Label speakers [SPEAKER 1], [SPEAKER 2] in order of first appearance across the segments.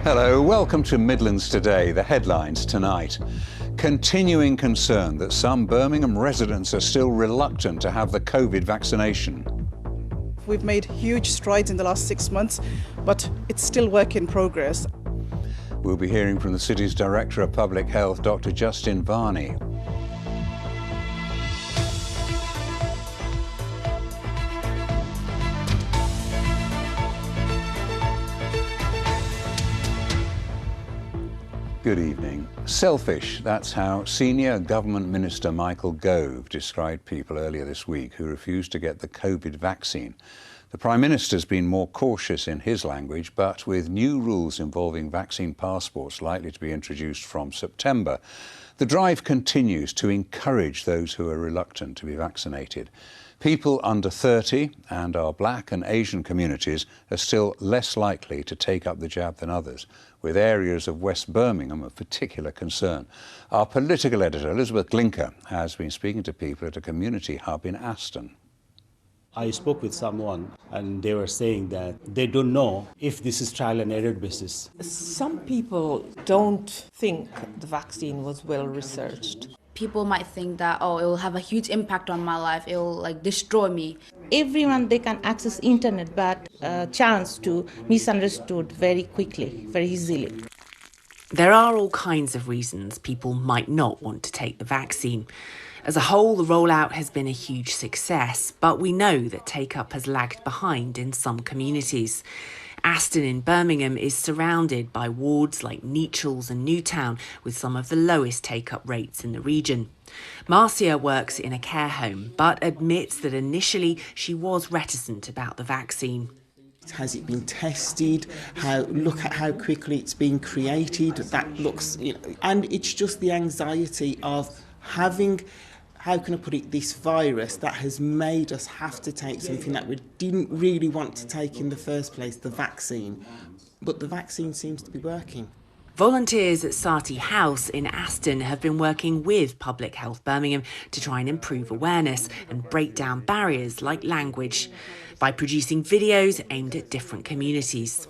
[SPEAKER 1] Hello, welcome to Midlands Today. The headlines tonight. Continuing concern that some Birmingham residents are still reluctant to have the Covid vaccination.
[SPEAKER 2] We've made huge strides in the last 6 months, but it's still work in progress.
[SPEAKER 1] We'll be hearing from the city's Director of Public Health, Dr. Justin Varney. Good evening. Selfish, that's how Senior Government Minister Michael Gove described people earlier this week who refused to get the Covid vaccine. The Prime Minister's been more cautious in his language, but with new rules involving vaccine passports likely to be introduced from September, the drive continues to encourage those who are reluctant to be vaccinated. People under 30 and our Black and Asian communities are still less likely to take up the jab than others, with areas of West Birmingham of particular concern. Our political editor, Elizabeth Glinka, has been speaking to people at a community hub in Aston.
[SPEAKER 3] I spoke with someone and they were saying that they don't know if this is trial and error basis.
[SPEAKER 4] Some people don't think the vaccine was well researched.
[SPEAKER 5] People might think that, oh, it will have a huge impact on my life, it will destroy me.
[SPEAKER 6] Everyone, they can access internet, but chance to misunderstood very quickly, very easily.
[SPEAKER 7] There are all kinds of reasons people might not want to take the vaccine. As a whole, the rollout has been a huge success, but we know that take-up has lagged behind in some communities. Aston in Birmingham is surrounded by wards like Nechells and Newtown, with some of the lowest take-up rates in the region. Marcia works in a care home, but admits that initially she was reticent about the vaccine.
[SPEAKER 8] Has it been tested? Look at how quickly it's been created. That looks, and it's just the anxiety of having, how can I put it, this virus that has made us have to take something that we didn't really want to take in the first place, the vaccine. But the vaccine seems to be working.
[SPEAKER 7] Volunteers at Saathi House in Aston have been working with Public Health Birmingham to try and improve awareness and break down barriers like language by producing videos aimed at different communities.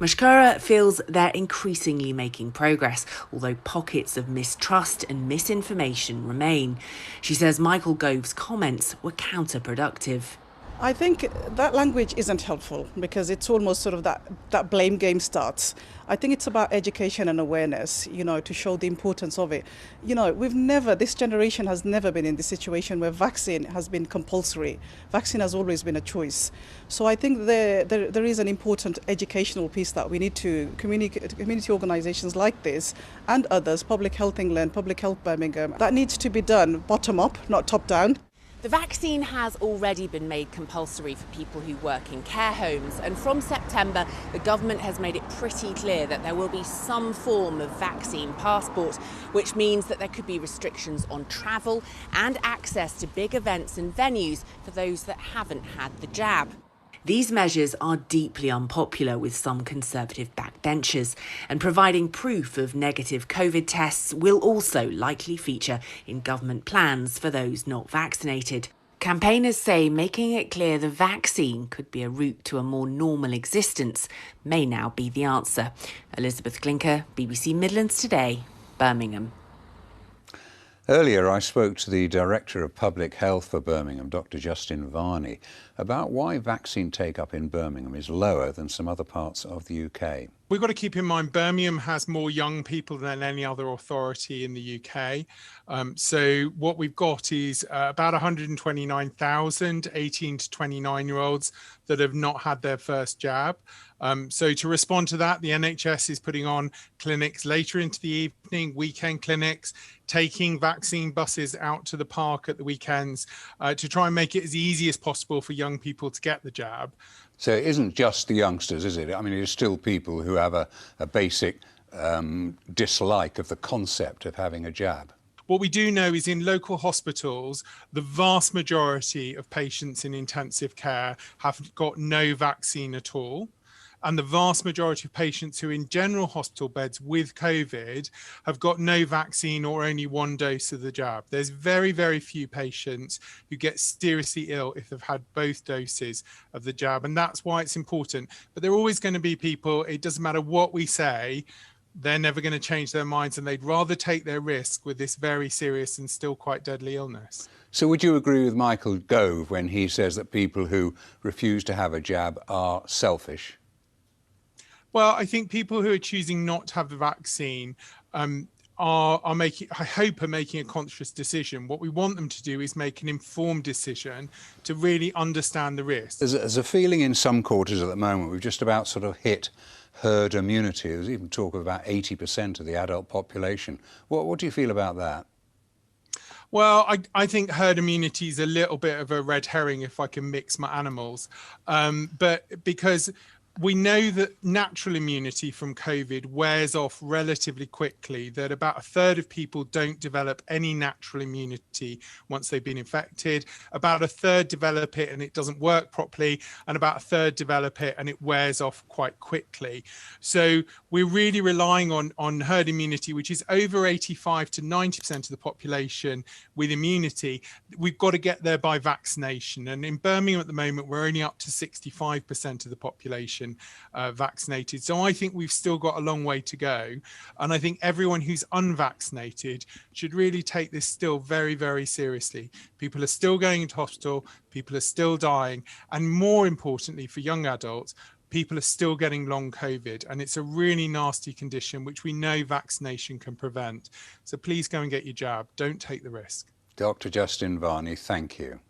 [SPEAKER 7] Mashkura feels they're increasingly making progress, although pockets of mistrust and misinformation remain. She says Michael Gove's comments were counterproductive.
[SPEAKER 2] I think that language isn't helpful because it's almost sort of that blame game starts. I think it's about education and awareness, to show the importance of it. This generation has never been in the situation where vaccine has been compulsory. Vaccine has always been a choice. So I think there is an important educational piece that we need to community organisations like this and others, Public Health England, Public Health Birmingham, that needs to be done bottom up, not top down.
[SPEAKER 7] The vaccine has already been made compulsory for people who work in care homes, and from September the government has made it pretty clear that there will be some form of vaccine passport, which means that there could be restrictions on travel and access to big events and venues for those that haven't had the jab. These measures are deeply unpopular with some Conservative backbenchers, and providing proof of negative Covid tests will also likely feature in government plans for those not vaccinated. Campaigners say making it clear the vaccine could be a route to a more normal existence may now be the answer. Elizabeth Glinka, BBC Midlands Today, Birmingham.
[SPEAKER 1] Earlier, I spoke to the Director of Public Health for Birmingham, Dr. Justin Varney, about why vaccine take-up in Birmingham is lower than some other parts of the UK.
[SPEAKER 9] We've got to keep in mind Birmingham has more young people than any other authority in the UK. So what we've got is about 129,000 18 to 29-year-olds that have not had their first jab. So to respond to that, the NHS is putting on clinics later into the evening, weekend clinics, taking vaccine buses out to the park at the weekends to try and make it as easy as possible for young people to get the jab.
[SPEAKER 1] So it isn't just the youngsters, is it? I mean, it's still people who have a basic dislike of the concept of having a jab.
[SPEAKER 9] What we do know is in local hospitals, the vast majority of patients in intensive care have got no vaccine at all. And the vast majority of patients who are in general hospital beds with COVID have got no vaccine or only one dose of the jab. There's very, very few patients who get seriously ill if they've had both doses of the jab. And that's why it's important. But there are always going to be people, it doesn't matter what we say, they're never going to change their minds, and they'd rather take their risk with this very serious and still quite deadly illness.
[SPEAKER 1] So would you agree with Michael Gove when he says that people who refuse to have a jab are selfish?
[SPEAKER 9] Well, I think people who are choosing not to have the vaccine are making, I hope, are making a conscious decision. What we want them to do is make an informed decision to really understand the risks.
[SPEAKER 1] There's a feeling in some quarters at the moment we've just about sort of hit herd immunity. There's even talk of about 80% of the adult population. What do you feel about that?
[SPEAKER 9] Well, I think herd immunity is a little bit of a red herring, if I can mix my animals, but because we know that natural immunity from COVID wears off relatively quickly, that about a third of people don't develop any natural immunity once they've been infected, about a third develop it and it doesn't work properly, and about a third develop it and it wears off quite quickly. So we're really relying on herd immunity, which is over 85 to 90% of the population with immunity. We've got to get there by vaccination. And in Birmingham at the moment, we're only up to 65% of the population vaccinated. So I think we've still got a long way to go. And I think everyone who's unvaccinated should really take this still very, very seriously. People are still going into hospital, people are still dying. And more importantly, for young adults, people are still getting long COVID, and it's a really nasty condition which we know vaccination can prevent. So please go and get your jab. Don't take the risk.
[SPEAKER 1] Dr. Justin Varney, thank you.